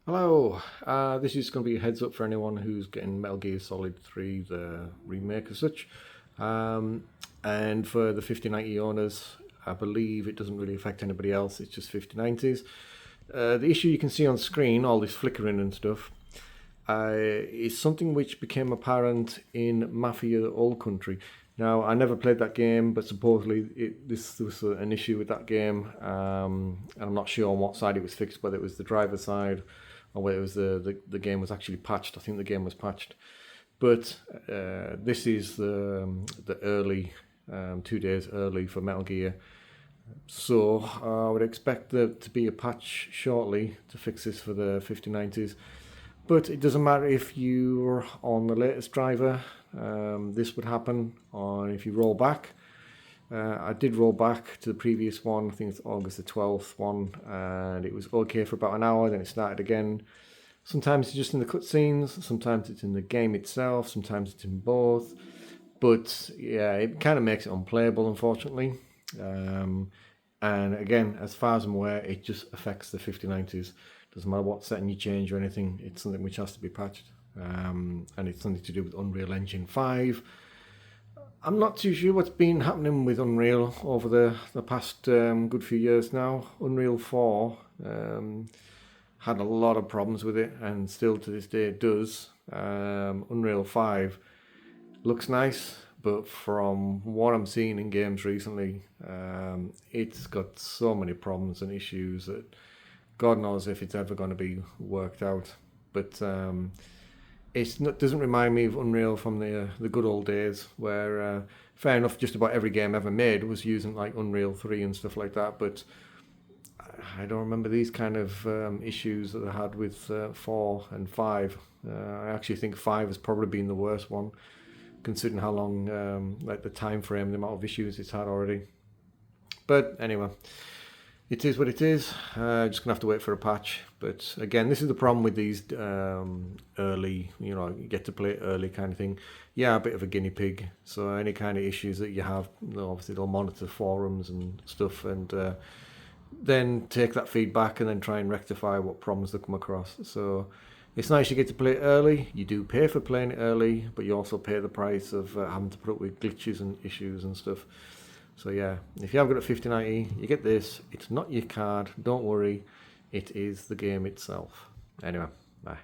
Hello, this is going to be a heads up for anyone who's getting Metal Gear Solid 3, the remake as such. And for the 5090 owners, I believe it doesn't really affect anybody else, it's just 5090s. The issue you can see on screen, all this flickering and stuff, is something which became apparent in Mafia Old Country. Now, I never played that game, but supposedly this was an issue with that game. And I'm not sure on what side it was fixed, whether it was the driver's side or whether it was the game was actually patched. I think the game was patched. But this is the early, 2 days early for Metal Gear. So I would expect there to be a patch shortly to fix this for the 5090s. But it doesn't matter if you're on the latest driver, this would happen. Or if you roll back, I did roll back to the previous one, I think it's August the 12th one, and it was okay for about an hour, then it started again. Sometimes it's just in the cutscenes, sometimes it's in the game itself, sometimes it's in both. But yeah, it kind of makes it unplayable, unfortunately. And again, as far as I'm aware, it just affects the 5090s. Doesn't matter what setting you change or anything, it's something which has to be patched. And it's something to do with Unreal Engine 5. I'm not too sure what's been happening with Unreal over the past good few years now. Unreal 4 had a lot of problems with it, and still to this day it does. Unreal 5 looks nice, but from what I'm seeing in games recently, it's got so many problems and issues that God knows if it's ever going to be worked out. But doesn't remind me of Unreal from the good old days, where fair enough, just about every game ever made was using like Unreal 3 and stuff like that. But I don't remember these kind of issues that I had with 4 and 5. I actually think 5 has probably been the worst one, considering how long, like the time frame, the amount of issues it's had already. But anyway, it is what it is. Just gonna have to wait for a patch. But again, this is the problem with these early, you get to play it early kind of thing. Yeah, a bit of a guinea pig. So any kind of issues that you have, obviously they'll monitor forums and stuff, and then take that feedback and then try and rectify what problems they come across. So it's nice you get to play it early. You do pay for playing it early, but you also pay the price of having to put up with glitches and issues and stuff. So yeah, if you have got a 5090, you get this. It's not your card, don't worry. It is the game itself. Anyway, bye.